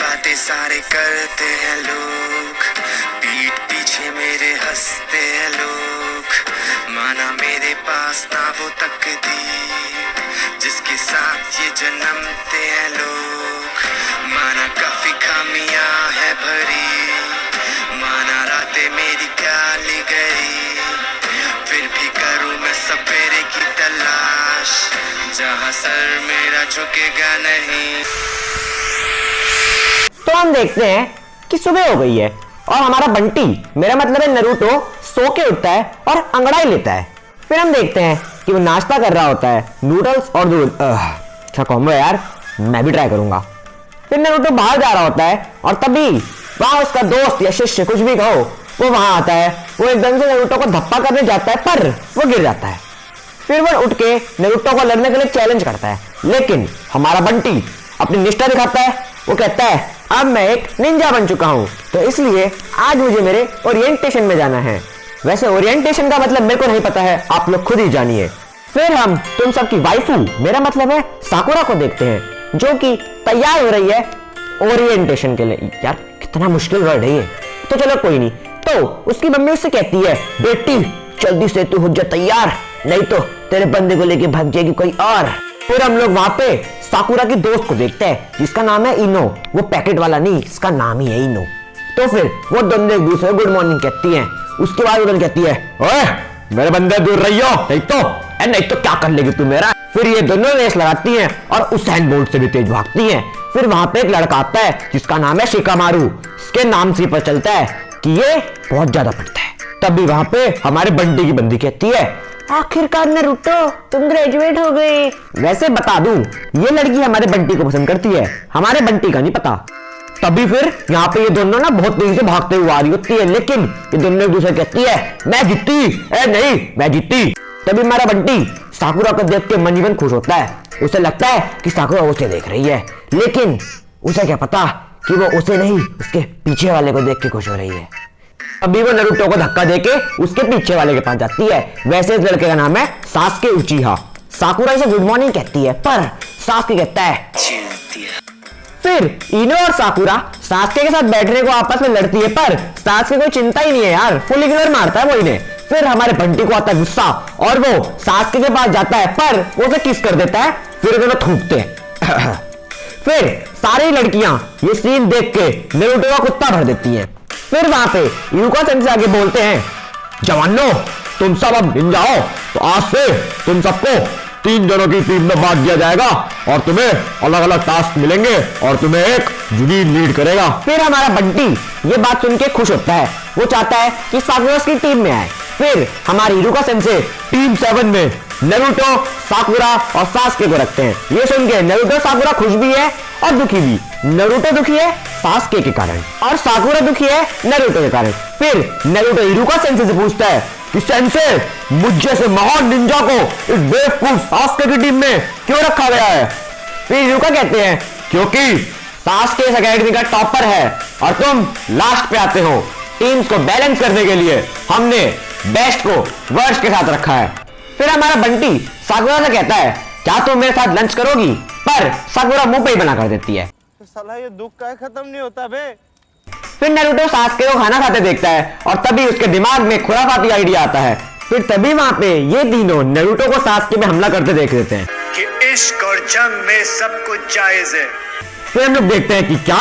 बातें सारे करते हैं लोग, पीठ पीछे मेरे हंसते हैं लोग। माना मेरे पास ना वो तकदीर जिसके साथ ये जन्मते हैं लोग। माना काफी खामियां है भरी, माना रातें मेरी काली गई, फिर भी करूं मैं सवेरे की तलाश जहां सर मेरा झुकेगा नहीं। तो हम देखते हैं कि सुबह हो गई है और हमारा बंटी, मेरा मतलब है नरूटो, सो के उठता है और अंगड़ाई लेता है। फिर हम देखते हैं कि वो नाश्ता कर रहा होता है, नूडल्स और दूध। अच्छा कॉम्बो यार, मैं भी ट्राई करूंगा। फिर नरूटो बाहर जा रहा होता है और तभी वहां उसका दोस्त या शिष्य, कुछ भी कहो, वो वहां आता है। वो एकदम से नरूटो को धप्पा करने जाता है पर वो गिर जाता है। फिर वो उठ के नरूटो को लड़ने के लिए चैलेंज करता है, लेकिन हमारा बंटी अपनी निष्ठा दिखाता है। वो कहता है अब मैं एक निंजा बन चुका हूं, तो इसलिए आज मुझे मेरे ओरिएंटेशन में जाना है। वैसे ओरिएंटेशन का मतलब मेरे को नहीं पता है, आप लोग खुद ही जानिए। फिर हम तुम सबकी वाइफू, मेरा मतलब है साकुरा को देखते हैं, जो कि तैयार हो रही है ओरिएंटेशन के लिए। यार कितना मुश्किल वर्ड है ये, तो चलो कोई नहीं। तो उसकी मम्मी उससे कहती है बेटी जल्दी से तू हो जा तैयार, नहीं तो तेरे बंदे को लेके भाग जाएगी कोई और। फिर हम लोग वहां पे साकुरा की दोस्त को देखते हैं जिसका नाम है इनो। वो पैकेट वाला नहीं, इसका नाम ही है इनो। तो फिर वो दोनों एक दूसरे को गुड मॉर्निंग कहती हैं। उसके बाद उन्होंने कहती है ओए मेरे बंदे दूर रहियो, नहीं तो क्या कर लेगी तू मेरा। फिर ये दोनों रेस लगाती हैं और उसेन बोल्ट से भी तेज भागती हैं। फिर वहां पे एक लड़का आता है जिसका नाम है शिकामारू। इसके नाम से पता चलता है कि ये बहुत ज्यादा पढ़ता है। तभी वहां पे हमारे बंटी की बंदी कहती है आखिरकार नरूटो तुम ग्रेजुएट हो गए। वैसे बता दूं, ये लड़की हमारे बंटी को पसंद करती है, हमारे बंटी का नहीं पता। तभी फिर यहाँ पे ये दोनों ना बहुत तेजी से भागते हुए आ रही होती है, लेकिन ये दोनों एक दूसरे कहती है मैं जीती, नहीं मैं जीती। तभी हमारा बंटी साकुरा को देख के मन ही मन खुश होता है। उसे लगता है कि साकुरा उसे देख रही है, लेकिन उसे क्या पता कि वो उसे नहीं उसके पीछे वाले को देख के खुश हो रही है। अभी वो नरूटो को धक्का देके उसके पीछे वाले के पास जाती है। वैसे इस लड़के का नाम है सास्के उचिहा। साकुरा इसे गुड मॉर्निंग कहती है पर सास्के कहता है। फिर इनो और साकुरा सास्के के साथ बैठने को आपस में लड़ती है, पर सास्के को चिंता ही नहीं है यार, फुल इग्नोर मारता है वो इन्हें। फिर हमारे बंटी को आता है गुस्सा और वो सास्के के पास जाता है पर वो उसे किस कर देता है। फिर दोनों थूकते हैं। फिर सारी लड़कियां ये सीन देख के नरूटो का कुत्ता भर देती हैं। फिर वहां पे इरुका सेंसेई आगे बोलते हैं जवानों तुम सब अब निंजा हो, तो आज से तुम सबको 3 जनों की टीम में बांट दिया जाएगा और तुम्हें अलग अलग टास्क मिलेंगे और तुम्हें एक जुगी लीड करेगा। फिर हमारा बंटी ये बात सुन के खुश होता है, वो चाहता है कि साकुरा की टीम में आए। फिर हमारी इरुका सेंसेई टीम 7 में नरूटो, साकुरा और सास्के को रखते हैं। ये सुन के नरूटो साकुरा खुश भी है और दुखी भी। नरूटो दुखी है सास्के के कारण और साकुरा दुखी है नरूटो के कारण। फिर नरूटो इरुका सेंसेई से पूछता है कि सेंसेई मुझ जैसे महान निंजा को इस बेवकूफ सास्के की टीम में क्यों रखा गया है। फिर इरुका कहते हैं क्योंकि सास्के इस एकेडमी का टॉपर है और तुम लास्ट पे आते हो। टीम्स को बैलेंस करने के लिए हमने बेस्ट को वर्स्ट के साथ रखा है। फिर हमारा बंटी साकुरा से कहता है क्या तुम मेरे साथ लंच करोगी, पर साकुरा मुंह पे ही मना कर देती है। साला ये दुख का खत्म नहीं होता बे। फिर नरूटो सास्के को खाना खाते देखता है और तभी उसके दिमाग में खुराफाती आइडिया आता है। फिर तभी वहां पे ये तीनों नरूटो को सास्के में हमला करते देख लेते हैं कि इश्क और जंग में सब कुछ जायज है। फिर हम लोग देखते हैं कि क्या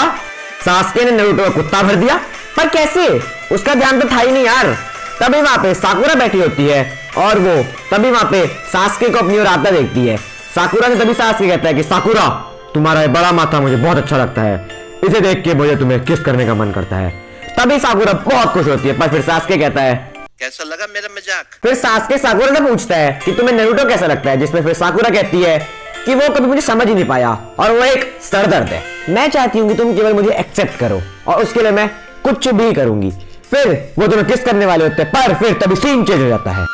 सास्के ने नरूटो का कुत्ता भर दिया, पर कैसे, उसका ध्यान तो था ही नहीं यार। तभी वहां पे साकुरा बैठी होती है और वो तभी वहां पे सास्के को अपनी ओर आता देखती है। साकुरा से तभी सास्के कहता है कि साकुरा तुम्हारा बड़ा माथा मुझे बहुत अच्छा लगता है, इसे देख के मुझे तुम्हें किस करने का मन करता है। तभी साकुरा बहुत खुश होती है, पर फिर सास्के कहता है कैसा लगा मेरा मजाक। फिर सास्के साकुरा से पूछता है कि तुम्हें नरूटो कैसा लगता है, जिसमें फिर साकुरा कहती है कि वो कभी मुझे समझ ही नहीं पाया और वो एक सरदर्द है। मैं चाहती हूँ कि तुम केवल मुझे एक्सेप्ट करो और उसके लिए मैं कुछ भी करूंगी। फिर वो दोनों किस करने वाले होते हैं, पर फिर तभी सीन चेंज हो जाता है।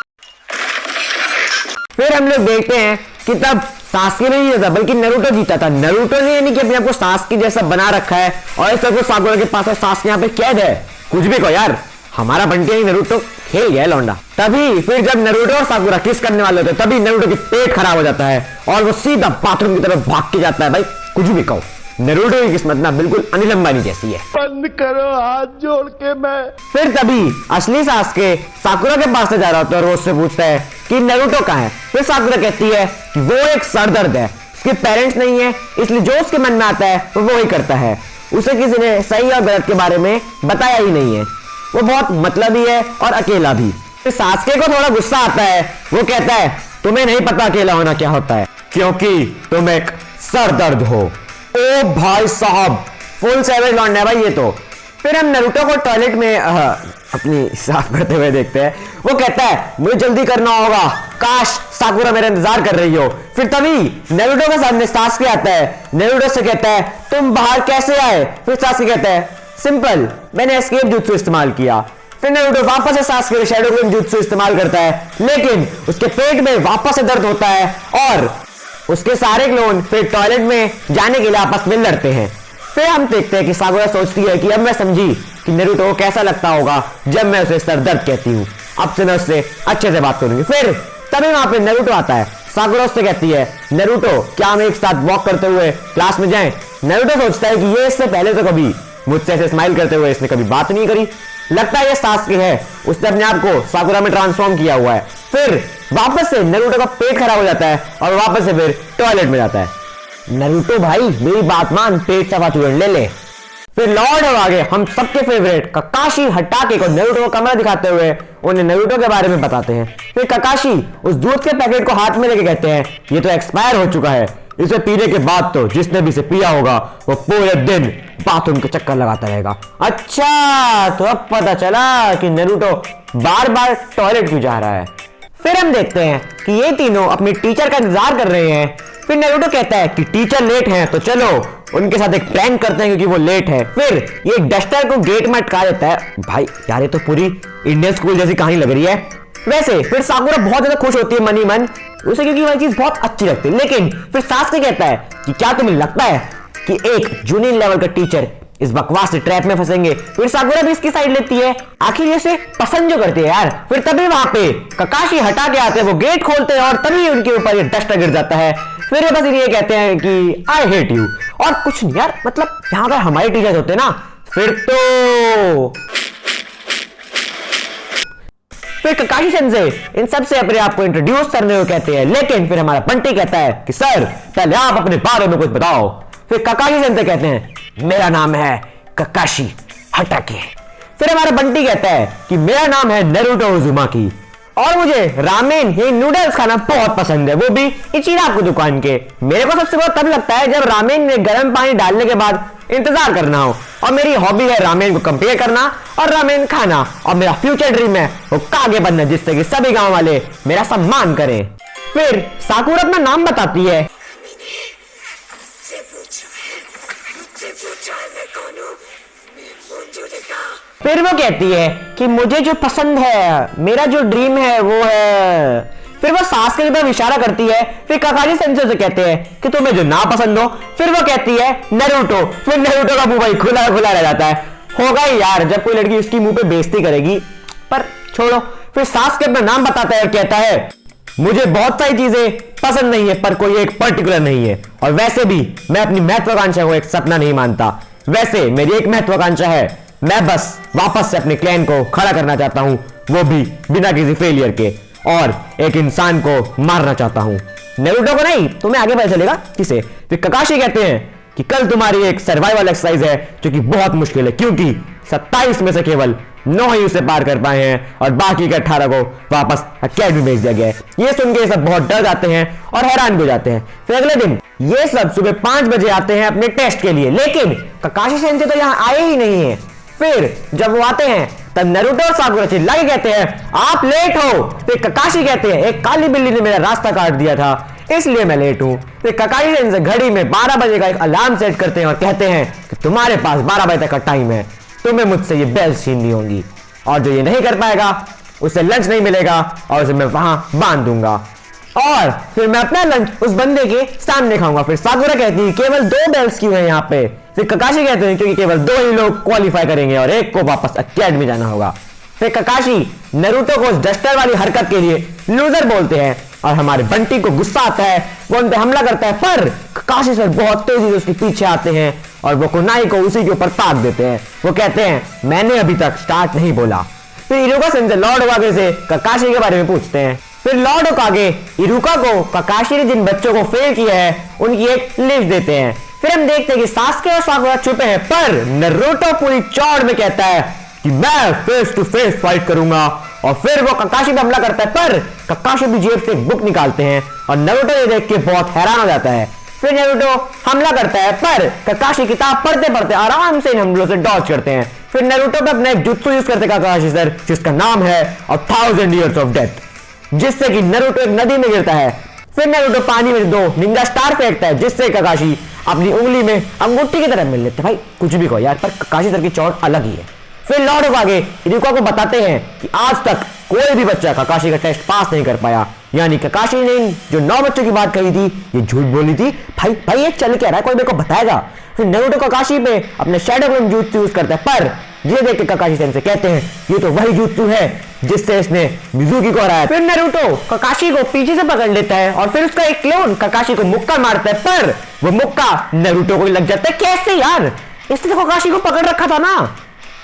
फिर हम लोग देखते हैं कि तब सास्के नहीं जीता बल्कि नरूटो जीता था। नरूटो ने यानी कि अपने आप को सास्के जैसा बना रखा है और इस तरह साकुरा के पास सास्के यहाँ पे कैद है। कुछ भी कहो यार, हमारा बंटी नरूटो खेल गया लौंडा। तभी फिर जब नरूटो और साकुरा किस करने वाले होते हैं तभी नरूटो की पेट खराब हो जाता है और वो सीधा बाथरूम की तरफ भाग के जाता है। भाई कुछ भी कहो। नरूटो की किस्मत ना बिल्कुल अनिल अंबानी जैसी है। बंद करो हाथ जोड़ के मैं। फिर तभी असली सासुके साकुरा के पास से जा रहा होता है और वो उससे पूछता है कि नरूटो कहाँ है। फिर साकुरा कहती है कि वो एक सरदर्द है, उसके पेरेंट्स नहीं है, इसलिए जो उसके मन में आता है वो वही करता है। उसे किसी ने सही और गलत के बारे में बताया ही नहीं है, वो बहुत मतलबी है और अकेला भी। फिर सासुके को थोड़ा गुस्सा आता है, वो कहता है तुम्हें नहीं पता अकेला होना क्या होता है, क्योंकि तुम एक सरदर्द हो। ओ भाई साहब, फुल सेवेज लौंडा है भाई ये तो। फिर हम नरूटो को टॉयलेट में अपनी साफ करते हुए देखते हैं। वो कहता है मुझे जल्दी करना होगा, काश साकुरा मेरा इंतजार कर रही हो। फिर तभी नरूटो के सामने सासुके आता है। नरूटो से कहता है तुम बाहर कैसे आए। फिर सासुके कहता है सिंपल, मैंने एस्केप जुत्सु इस्तेमाल किया। फिर नरूटो वापस से सासुके शैडो क्लोन जुत्सु इस्तेमाल करता है, लेकिन उसके पेट में वापस से दर्द होता है और उसके सारे क्लोन फिर टॉयलेट में जाने के लिए आपस में लड़ते हैं। फिर हम देखते हैं कि साकुरा सोचती है कि अब मैं समझी कि नरूटो को कैसा लगता होगा जब मैं उसे सर दर्द कहती हूँ, अब से मैं उससे अच्छे से बात करूंगी। फिर तभी वहां पे नरूटो आता है। साकुरा उससे कहती है नरूटो क्या हम एक साथ वॉक करते हुए क्लास में जाएं। नरूटो सोचता है कि ये इससे पहले तो कभी मुझसे ऐसे स्माइल करते हुए इसने कभी बात नहीं करी, लगता है ये सासुके है, उसने अपने आप को साकुरा में ट्रांसफॉर्म किया हुआ है। फिर वापस से नरूटो का पेट खराब हो जाता है और वापस से फिर टॉयलेट में जाता है। नरूटो भाई मेरी बात मान, पेट सफा चूड़ ले ले। फिर लॉर्ड और आगे हम सबके फेवरेट ककाशी हटाके को नरूटो को कमरा दिखाते हुए उन्हें नरूटो के बारे में बताते हैं। फिर ककाशी उस दूध के पैकेट को हाथ में लेके कहते हैं ये तो एक्सपायर हो चुका है, इसे पीने के बाद तो जिसने भी इसे पिया होगा वो पूरे दिन बाथरूम के चक्कर लगाता रहेगा। अच्छा, तो अब पता चला कि नरूटो बार बार टॉयलेट क्यों जा रहा है। फिर हम देखते हैं कि ये तीनों अपने टीचर का इंतजार कर रहे हैं। फिर नरूटो कहता है कि टीचर लेट हैं तो चलो उनके साथ एक प्रैंक करते हैं क्योंकि वो लेट है। फिर ये डस्टर को गेट में अटका देता है। भाई यार ये तो पूरी इंडियन स्कूल जैसी कहानी लग रही है। वैसे फिर साकुरा बहुत ज्यादा खुश होती है मनी मन उसे, क्योंकि वह चीज बहुत अच्छी लगती है। लेकिन फिर सासुके कहता है कि क्या तुम्हें लगता है कि एक जूनियर लेवल का टीचर इस बकवास से ट्रैप में फंसेंगे। फिर साकुरा भी इसकी साइड लेती है, आखिर ये उसे पसंद जो करती है यार। फिर तभी वहां पे ककाशी हटा के आते हैं, वो गेट खोलते हैं और तभी उनके ऊपर ये डस्टर गिर जाता है। फिर ये बस ये कहते हैं कि आई हेट यू और कुछ नहीं यार, मतलब यहाँ पर हमारे टीचर्स होते ना फिर ककाशी सेंसे इन सब से अपने आप को इंट्रोड्यूस करने को कहते हैं। लेकिन फिर हमारा बंटी कहता है कि सर पहले आप अपने बारे में कुछ बताओ। फिर ककाशी सेंसे कहते हैं मेरा नाम है ककाशी हटाके। फिर हमारा बंटी कहता है कि मेरा नाम है नरूटो उजुमाकी और मुझे रामेन ये नूडल्स खाना बहुत पसंद है, वो भी इचिराकु दुकान के। मेरे को सबसे बहुत तब लगता है जब रामेन में गर्म पानी डालने के बाद इंतजार करना हो, और मेरी हॉबी है रामेन को कंपेयर करना और रामेन खाना, और मेरा फ्यूचर ड्रीम है वो कागे बनना जिससे कि सभी गांव वाले मेरा सम्मान करें। फिर साकुरा अपना नाम बताती है। फिर वो कहती है कि मुझे जो पसंद है, मेरा जो ड्रीम है वो है। फिर वो सास के तरफ इशारा करती है। फिर ककाशी सेंसे से कहते हैं कि तुम्हें जो ना पसंद हो। फिर वो कहती है नरूटो। फिर नरूटो का मुंह भाई खुला खुला रह जाता है। होगा ही यार जब कोई लड़की उसकी मुंह पे बेइज्जती करेगी, पर छोड़ो। फिर सास के अपना नाम बताता है और कहता है मुझे बहुत सारी चीजें पसंद नहीं है पर कोई एक पर्टिकुलर नहीं है, और वैसे भी मैं अपनी महत्वाकांक्षा को एक सपना नहीं मानता। वैसे मेरी एक महत्वाकांक्षा है, मैं बस वापस से अपने क्लैन को खड़ा करना चाहता हूं, वो भी बिना किसी फेलियर के, और एक इंसान को मारना चाहता हूं। नरूटो को नहीं, तुम्हें आगे पता चलेगा किसे। फिर ककाशी कहते हैं कि कल तुम्हारी एक सर्वाइवल एक्सरसाइज है जो कि बहुत मुश्किल है, क्योंकि 27 में से केवल 9 ही उसे पार कर पाए हैं और बाकी के 18 को वापस अकेडमी भेज दिया गया है। ये सुन के सब बहुत डर जाते हैं और हैरान हो जाते हैं। फिर अगले दिन ये सब सुबह 5 बजे आते हैं अपने टेस्ट के लिए, लेकिन ककाशी सेंसे तो यहाँ आए ही नहीं है। फिर जब वो आते हैं तब नरूटो और साकुरा चिल्ला के कहते हैं आप लेट हो। फिर ककाशी कहते हैं एक काली बिल्ली ने मेरा रास्ता काट दिया था इसलिए मैं लेट हूं। फिर ककाशी सेंसे घड़ी में 12 बजे का एक अलार्म सेट करते हैं और कहते हैं कि तुम्हारे पास 12 बजे तक का टाइम है, तुम्हें मुझसे ये बेल्स छीननी होंगी, और जो ये नहीं कर पाएगा उसे लंच नहीं मिलेगा और उसे मैं वहां बांध दूंगा, और फिर मैं अपना लंच उस बंदे के सामने खाऊंगा। फिर साकुरा कहती है केवल 2 बेल्स क्यों हैं यहाँ पे। फिर ककाशी कहते हैं क्योंकि केवल 2 ही लोग क्वालिफाई करेंगे और एक को वापस अकेडमी जाना होगा। फिर ककाशी नरूटो को उस डस्टर वाली हरकत के लिए लूजर बोलते हैं और हमारे बंटी को गुस्सा आता है, वो उन पे हमला करता है, पर ककाशी सर बहुत तेजी से उसके पीछे आते हैं और वो कुनाई को उसी के ऊपर ताक देते हैं। वो कहते हैं मैंने अभी तक स्टार्ट नहीं बोला। फिर इरुका सेंसे लॉर्ड होकागे से ककाशी के बारे में पूछते हैं। फिर लॉर्ड होकागे इरुका को ककाशी ने जिन बच्चों को फेल किया है उनकी एक लिस्ट देते हैं। फिर हम देखते हैं कि सास्के और साकुरा छुपे हैं, पर नारुतो पूरी चौड़ में कहता है कि मैं फेस टू फेस फाइट करूंगा और फिर वो ककाशी पे हमला करता है, पर ककाशी भी जेब से एक बुक निकालते हैं और नारुतो ये देख के बहुत हैरान हो जाता है। फिर नारुतो हमला करता है, पर ककाशी किताब पढ़ते पढ़ते आराम से इन हमलों से डॉज करते हैं। फिर नारुतो पे अपना एक जुत्सु यूज करते हैं ककाशी सर, जिसका नाम है 1000 Years ऑफ डेथ, जिससे कि नारुतो एक नदी में गिरता है। फिर नारुतो पानी में 2 निंजा स्टार फेंकता है, जिससे ककाशी अपनी उंगली में अंगूठी की तरह मिल लेते हैं। भाई कुछ भी कहो यार, पर ककाशी सर की चोट अलग ही है। फिर लॉर्ड होकागे इरुका को बताते हैं कि आज तक कोई भी बच्चा ककाशी का टेस्ट पास नहीं कर पाया, यानी ककाशी ने जो 9 बच्चों की बात कही थी ये झूठ बोली थी। भाई ये चल क्या रहा है, कोई मेरे को बताएगा। फिर नारुतो ककाशी पे अपने शैडो क्लोन jutsu यूज करता है, पर ये देख के ककाशी सेंसे कहते हैं ये तो वही jutsu है जिससे इसने मिजुकी को हराया। फिर नारुतो ककाशी को पीछे से पकड़ लेता है और फिर उसका एक क्लोन ककाशी को मुक्का मारता है, पर वो मुक्का नारुतो को ही लग जाता है। कैसे यार, इसने तो ककाशी को पकड़ रखा था ना।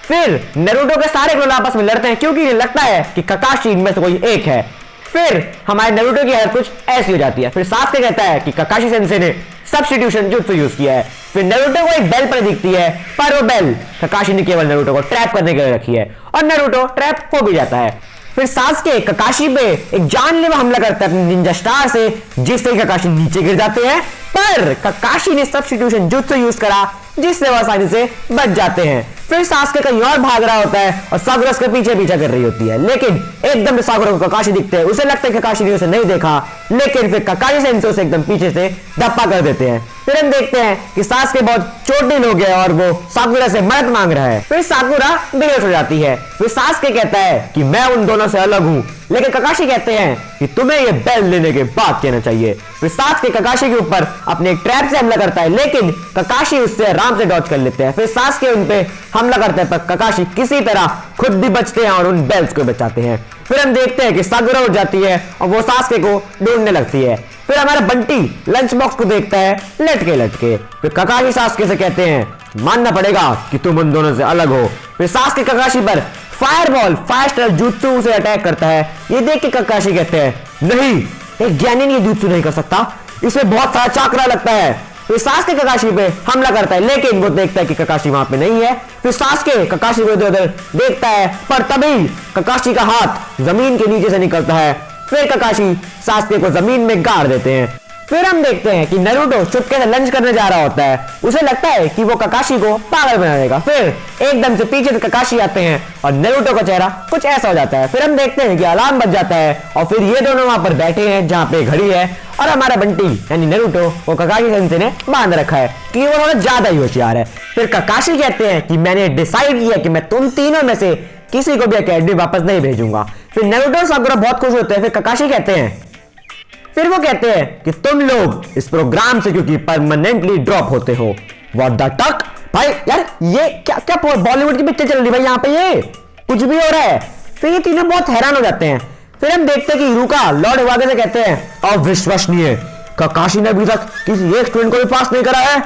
फिर नारुतो के सारे क्लोन आपस में लड़ते हैं क्योंकि लगता है कि ककाशी इनमें से कोई एक है। फिर हमारे नारुतो की हालत कुछ ऐसी हो जाती है। फिर सास्के कहता है कि ककाशी सेंसे ने सब्स्टिट्यूशन जुत्सु यूज किया है। फिर नारुतो को एक बेल पर दिखती है, पर वो बेल ककाशी ने केवल नारुतो को ट्रैप करने के लिए रखी है और नारुतो ट्रैप हो भी जाता है। फिर सास्के ककाशी पे एक जानलेवा हमला करता है अपने निंजा स्टार से, जिससे ककाशी नीचे गिर जाते हैं, पर ककाशी ने सब्स्टिट्यूशन जुत्सु यूज करा जिससे वह आसानी से बच जाते हैं। फिर सास्के कहीं और भाग रहा होता है और साकुरा उसके पीछे पीछा कर रही होती है, लेकिन एकदम से साकुरा को ककाशी दिखते हैं। उसे लगता है ककाशी ने उसे नहीं देखा, लेकिन फिर ककाशी सेंसे उसे एकदम पीछे से धप्पा कर देते हैं। फिर हम देखते हैं कि सास्के बहुत चोटिल हो गया और वो साकुरा से मदद मांग रहा है। फिर साकुरा बेहोश हो जाती है। फिर सास्के कहता है कि मैं उन दोनों से अलग हूं, लेकिन ककाशी कहते हैं कि तुम्हें ये बेल लेने के बाद कहना चाहिए। फिर सास्के ककाशी के ऊपर अपने एक ट्रैप से हमला करता है, लेकिन ककाशी उससे आराम से डॉज कर लेते हैं। फिर सास्के उन पे हमला करते हैं, पर ककाशी किसी तरह खुद भी बचते हैं और उन बेल्स को बचाते हैं। फिर हम देखते हैं कि साकुरा उठ जाती है और वो सास्के को ढूंढने लगती है। फिर हमारा बंटी लंच बॉक्स को देखता है लटके लटके। फिर ककाशी सास्के से कहते हैं मानना पड़ेगा कि तुम उन दोनों से अलग हो। फिर सास्के ककाशी पर फायरबॉल 5 स्टार jutsu से अटैक करता है। ये देख के ककाशी कहते हैं नहीं, एक ज्ञानी ये jutsu नहीं कर सकता, इसमें बहुत सारा चाकरा लगता है। फिर सास्के ककाशी पे हमला करता है, लेकिन वो देखता है कि ककाशी वहां पे नहीं है। फिर सास्के ककाशी को इधर उधर देखता है, पर तभी ककाशी का हाथ जमीन के नीचे से निकलता है। फिर ककाशी सास्के को जमीन में गाड़ देते हैं। फिर हम देखते हैं कि नारुतो चुपके से लंच करने जा रहा होता है। उसे लगता है कि वो ककाशी को पागल बना देगा। फिर एकदम से पीछे से ककाशी आते हैं और नारुतो का चेहरा कुछ ऐसा हो जाता है। फिर हम देखते हैं कि अलार्म बज जाता है और फिर ये दोनों वहां पर बैठे हैं जहां पे घड़ी है, और हमारा बंटी यानी नारुतो वो ककाशी सेंसे ने बांध रखा है कि वो थोड़ा ज्यादा ही होशियार है। फिर ककाशी कहते हैं कि मैंने डिसाइड किया कि मैं तुम तीनों में से किसी को भी अकेडमी वापस नहीं भेजूंगा। फिर नारुतो और साकुरा बहुत खुश होते हैं। फिर ककाशी कहते हैं, फिर वो कहते हैं कि तुम लोग इस प्रोग्राम से क्योंकि परमानेंटली ड्रॉप होते हो। व्हाट द टक भाई, यार ये क्या क्या बॉलीवुड की पिक्चर चल रही है भाई, यहाँ पे ये कुछ भी हो रहा है। फिर ये तीनों बहुत हैरान हो जाते हैं। फिर हम देखते हैं कि इरुका लॉर्ड होकागे से कहते हैं अविश्वसनीय, ककाशी ने अभी तक किसी एक स्टूडेंट को भी पास नहीं करा है।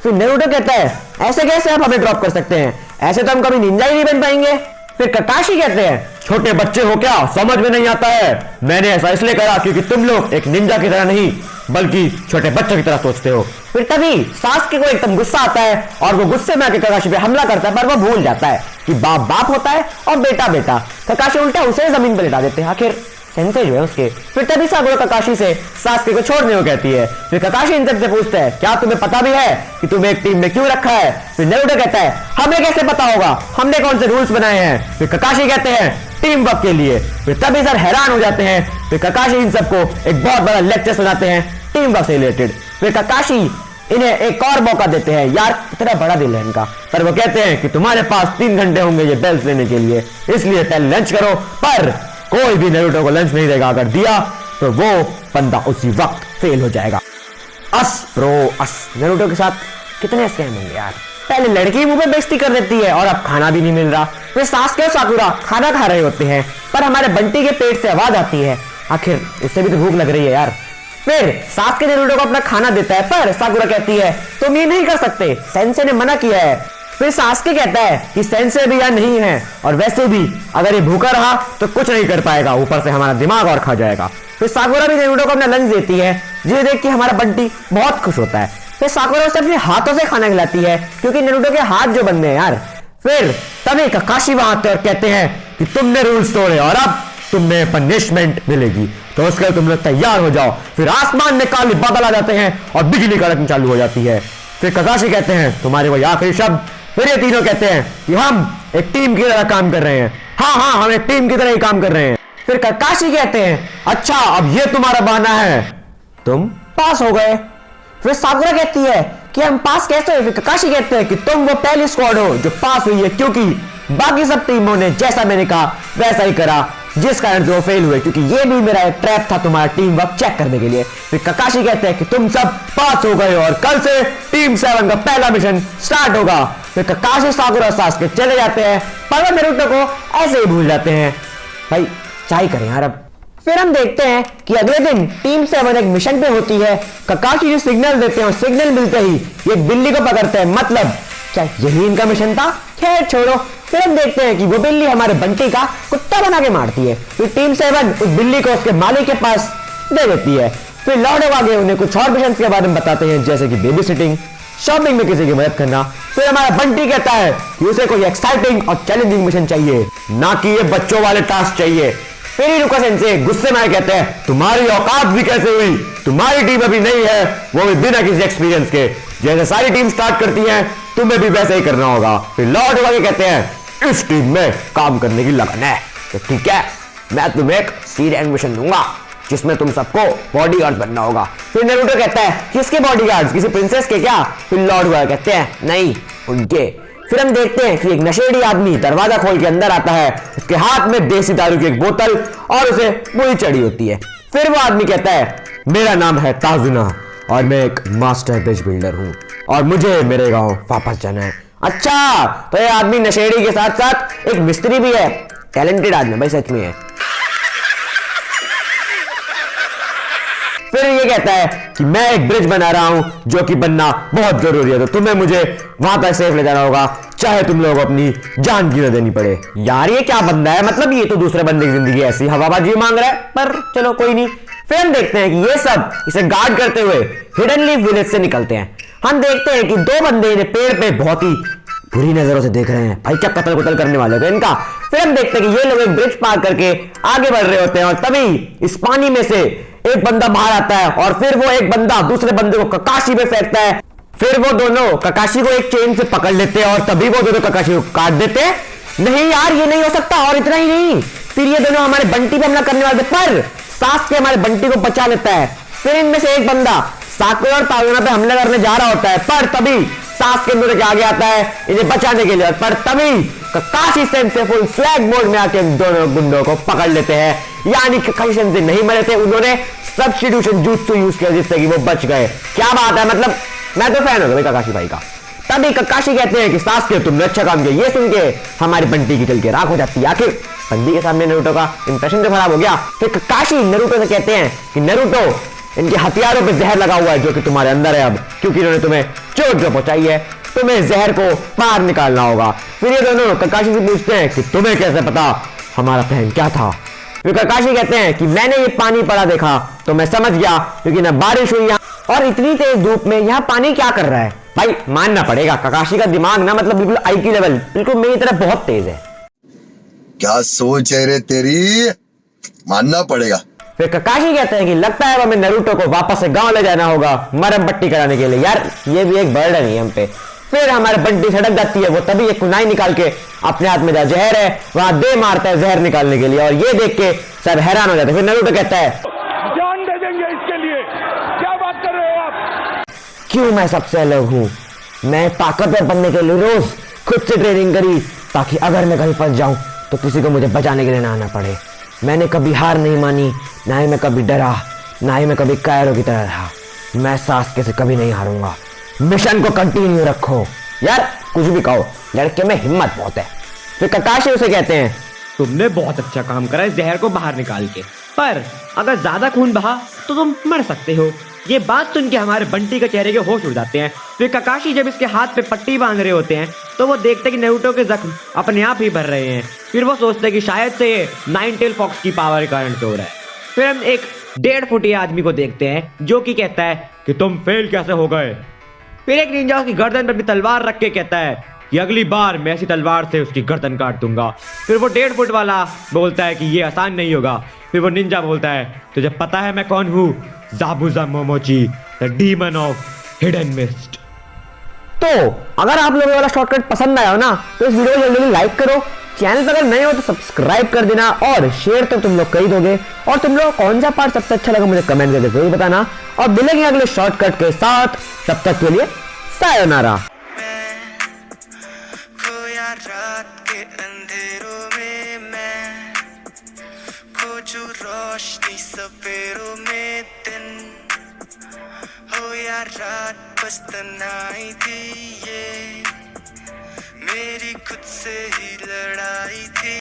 फिर नारुतो कहता है ऐसे कैसे आप हमें ड्रॉप कर सकते हैं, ऐसे तो हम कभी निंजा ही नहीं बन पाएंगे। फिर ककाशी कहते हैं छोटे बच्चे हो क्या, समझ में नहीं आता है, मैंने ऐसा इसलिए करा क्योंकि तुम लोग एक निंजा की तरह नहीं बल्कि छोटे बच्चों की तरह सोचते हो। फिर तभी सास्के को एकदम गुस्सा आता है और वो गुस्से में आके ककाशी पे हमला करता है, पर वो भूल जाता है कि बाप बाप होता है और बेटा बेटा। ककाशी उल्टा उसे जमीन पर लेटा देते हैं, आखिर सेंसे जो है उसके। फिर तभी साकुरा ककाशी से सास्के को छोड़ने को कहती है। फिर ककाशी इन सबसे पूछता है क्या तुम्हें पता भी है कि तुम्हें एक टीम में क्यों रखा है। फिर नारुतो कहता है हमें कैसे पता होगा, हमने कौन से रूल्स बनाए हैं। फिर ककाशी कहते हैं टीम वर्क के लिए। फिर तभी सर हैरान हो जाते हैं। फिर ककाशी इन सबको एक बहुत बड़ा लेक्चर सुनाते हैं टीम वर्क से रिलेटेड। फिर ककाशी इन्हें एक और मौका देते हैं, यार इतना बड़ा दिल है इनका, पर वो कहते हैं कि तुम्हारे पास 3 घंटे होंगे ये बेल्स लेने के लिए, इसलिए पहले लंच करो। पर कोई भी नारुतो को लंच नहीं देगा, अगर दिया तो वो बंदा उसी वक्त फेल हो जाएगा। अस ब्रो अस, नारुतो के साथ कितने स्कैम होंगे यार। पहले लड़की मुंह पे बेइज्जती कर देती है और अब खाना भी नहीं मिल रहा। फिर सास्के और साकुरा खाना खा रहे होते हैं, पर हमारे बंटी के पेट से आवाज आती है आखिर उससे भी तो भूख लग रही है यार। फिर सास्के नारुतो को अपना खाना देता है, पर साकुरा कहती है तुम ये नहीं कर सकते, सेंसे ने मना किया है। फिर सास्के कहता है कि सेंसे भी यहाँ नहीं है, और वैसे भी अगर ये भूखा रहा तो कुछ नहीं कर पाएगा, ऊपर से हमारा दिमाग और खा जाएगा। फिर साकुरा भी नारुतो को अपना लंच देती है, जिसे देख के हमारा बंटी बहुत खुश होता है। फिर साकुरा उसे अपने हाथों से खाना खिलाती है, क्योंकि नारुतो के हाथ जो बंदे हैं यार। फिर तभी ककाशी वहां आते और कहते हैं कि तुमने रूल्स तोड़े और अब तुम्हें पनिशमेंट मिलेगी, तो उसके लिए तुम लोग तैयार हो जाओ। फिर आसमान में काले बादल आ जाते हैं और बिजली कड़कनी चालू हो जाती है। फिर ककाशी कहते हैं तुम्हारे वही आखिरी शब्द। फिर ये तीनों कहते हैं कि हम एक टीम की तरह काम कर रहे हैं। हाँ, हम एक टीम की तरह ही काम कर रहे हैं। फिर ककाशी कहते हैं अच्छा अब ये तुम्हारा बहाना है, तुम पास हो गए। फिर साकुरा कहती है कि हम पास कैसे हुए। फिर ककाशी कहते हैं कि तुम वो पहली स्क्वाड हो जो पास हुई है, क्योंकि बाकी सब टीमों ने जैसा मैंने कहा वैसा ही करा, जिस कारण से वो फेल हुए, क्योंकि ये भी मेरा एक ट्रैप था तुम्हारा टीम वर्क चेक करने के लिए। फिर ककाशी कहते हैं कि तुम सब पास हो गए और कल से टीम 7 का पहला मिशन स्टार्ट होगा। फिर ककाशी साकुरा और सास्के चले जाते हैं, पर वो नारुतो को ऐसे ही भूल जाते हैं। भाई क्या ही करें यार अब। फिर हम देखते हैं कि अगले दिन टीम 7 एक मिशन पे होती है। ककाशी जो सिग्नल देते हैं और सिग्नल मिलते ही ये बिल्ली को पकड़ते हैं, मतलब क्या यही इनका मिशन था? खैर छोड़ो। फिर हम देखते हैं कि वो बिल्ली हमारे बंटी का कुत्ता बना के मारती है। फिर टीम 7 उस बिल्ली को उसके मालिक के पास दे देती है। फिर लौटे आगे उन्हें कुछ और मिशन के बारे में बताते हैं, जैसे कि बेबी सिटिंग, शॉपिंग में किसी की मदद करना। फिर हमारा बंटी कहता है कि उसे कोई एक्साइटिंग और चैलेंजिंग मिशन चाहिए, ना कि ये बच्चों वाले टास्क चाहिए। फिर इरुका सेंसे गुस्से में कहते हैं तुम्हारी औकात भी कैसे हुई, तुम्हारी टीम अभी नहीं है, वो भी बिना किसी एक्सपीरियंस के, जैसे सारी टीम स्टार्ट करती है तुम्हें भी वैसे ही करना होगा। फिर लॉर्ड वाले कहते हैं इस टीम में काम करने की लगन है तो ठीक है, मैं तुम्हें एक सीरियस मिशन दूंगा जिसमें तुम सबको बॉडीगार्ड बनना होगा। फिर नारुतो कहता है किसके बॉडीगार्ड्स, किसी प्रिंसेस के क्या? फिर लॉर्ड वाले कहते हैं नहीं, उनके। फिर हम देखते हैं कि एक नशेड़ी आदमी दरवाजा खोल के अंदर आता है, उसके हाथ में देसी दारू की एक बोतल और उसे पूरी चढ़ी होती है। फिर वो आदमी कहता है मेरा नाम है ताजुना और मैं एक मास्टर ब्रिज बिल्डर हूं और मुझे मेरे गांव वापस जाना है। अच्छा, तो ये आदमी नशेड़ी के साथ साथ एक मिस्त्री भी है। टैलेंटेड आदमी भाई, सच में है। फिर ये कहता है कि मैं एक ब्रिज बना रहा हूं जो कि बनना बहुत जरूरी है, तो तुम्हें मुझे वहां तक सेफ ले जाना होगा, चाहे तुम लोग अपनी जान की न देनी पड़े। यार ये क्या बंदा है, मतलब ये तो दूसरे बंदे की जिंदगी ऐसी हवाबाजी मांग रहा है, पर चलो कोई नहीं। फिर हम देखते हैं कि ये सब इसे गार्ड करते हुए हिडन लीफ विलेज से निकलते हैं। हम देखते हैं कि दो बंदे इन्हें पेड़ पे बहुत ही बुरी नजरों से देख रहे हैं, भाई क्या कत्ल कुतल करने वाले थे इनका। फिर हम देखते हैं कि ये लोग एक ब्रिज पार करके आगे बढ़ रहे होते हैं और तभी इस पानी में से एक बंदा बाहर आता है और फिर वो एक बंदा दूसरे बंदे को ककाशी पे फेंकता है। फिर वो दोनों ककाशी को एक चेन से पकड़ लेते हैं और तभी वो दोनों ककाशी को काट देते हैं। नहीं यार ये नहीं हो सकता। और इतना ही नहीं, फिर ये दोनों हमारे बंटी पे हमला करने वाले, पर सास्के हमारे बंटी को बचा लेता है। फिर इनमें से एक बंदा साकुरा और ताजुना पे हमला करने जा रहा होता है, पर तभी सास्के अंदर के आगे आता है इन्हें बचाने के लिए, पर तभी ककाशी सेंसे फुल फ्लैग मोड में आके दोनों गुंडों को पकड़ लेते हैं। यानी ककाशी सेंसे नहीं मरे थे, उन्होंने सब्स्टिट्यूशन jutsu यूज किया जिससे कि वो बच गए। क्या बात है, मतलब मैं तो फैन हो गया ककाशी भाई का। तभी ककाशी कहते हैं कि सास्के तुमने अच्छा काम किया। ये सुन के हमारी बंटी की जल के राख हो जाती है। आखिर बंटी के सामने नारुतो का इंप्रेशन तो खराब हो गया। फिर ककाशी नारुतो से कहते हैं कि नारुतो इनके हथियारों पे जहर लगा हुआ है जो कि तुम्हारे अंदर है अब, क्योंकि इन्होंने तुम्हें चोट जो पहुंचाई है, तुम्हें जहर को बाहर निकालना होगा। फिर ये दोनों ककाशी से पूछते हैं कि तुम्हें कैसे पता हमारा प्लान क्या था। फिर ककाशी कहते हैं कि मैंने ये पानी पड़ा देखा तो मैं समझ गया, क्योंकि ना बारिश हुई यहाँ और इतनी तेज धूप में यहाँ पानी क्या कर रहा है। भाई मानना पड़ेगा ककाशी का दिमाग ना, मतलब बिल्कुल IQ लेवल बिल्कुल मेरी तरह बहुत तेज है। क्या सोच है रे तेरी, मानना पड़ेगा। फिर ककाशी कहते हैं कि लगता है हमें नारुतो को वापस से गांव ले जाना होगा मरम पट्टी कराने के लिए। यार ये भी एक बर्डन है हम पे। फिर हमारे बंटी सड़क जाती है, वो तभी एक कुनाई निकाल के अपने हाथ में जहर है वहां दे मारता है जहर निकालने के लिए, और ये देख के सब हैरान हो जाते हैं। फिर नारुतो कहता है जान दे देंगे इसके लिए, क्या बात कर रहे हो आप? क्यों मैं सबसे अलग हूं? मैं ताकतवर बनने के लिए रोज खुद से ट्रेनिंग करी ताकि अगर मैं कहीं फंस जाऊं तो किसी को मुझे बचाने के लिए ना आना पड़े। मैंने कभी हार नहीं मानी, ना ही मैं कभी डरा, ना ही मैं कभी कायरों की तरह रहा। मैं सास्के से कभी नहीं हारूंगा। मिशन को कंटिन्यू रखो। यार कुछ भी कहो, लड़के में हिम्मत बहुत है। फिर ककाशी उसे कहते हैं तुमने बहुत अच्छा काम करा है जहर को बाहर निकाल के, पर अगर ज्यादा खून बहा तो तुम मर सकते हो। ये बात सुन के हमारे बंटी के चेहरे के होश उड़ जाते हैं। फिर ककाशी जब इसके हाथ पे पट्टी बांध रहे होते हैं तो वो देखते हैं कि नारुतो के जख्म अपने आप ही भर रहे हैं। फिर वो सोचते हैं कि शायद से ये नाइन टेल फॉक्स की पावर कारण से हो रहा है। फिर हम एक 1.5 फुटी आदमी को देखते हैं जो कि कहता है कि तुम फेल कैसे हो गए। फिर एक निंजा उसकी गर्दन पर अपनी तलवार रख के कहता है कि अगली बार मैं ऐसी तलवार से उसकी गर्दन काट दूंगा। फिर वो 1.5 फुट वाला बोलता है कि ये आसान नहीं होगा। फिर वो निंजा बोलता है तुझे पता है मैं कौन हूँ? Zabuza Momochi, the demon of hidden mist. तो अगर आप लोगों को वाला शॉर्टकट पसंद आया हो ना तो इस वीडियो को जल्दी लाइक करो, चैनल पर अगर नए हो तो सब्सक्राइब कर देना और शेयर तो तुम लोग कर ही दोगे। और तुम लोग को कौन सा पार्ट सबसे अच्छा लगा मुझे कमेंट करके जरूर बताना। और मिलेंगे अगले शॉर्टकट के साथ, तब तक के लिए सायोनारा। खोया रात के अंधेरों में मैं, खोजूं रोशनी सवेरों में दिन, हो या रात बस तन्हाई थी ये, मेरी खुद से ही लड़ाई थी।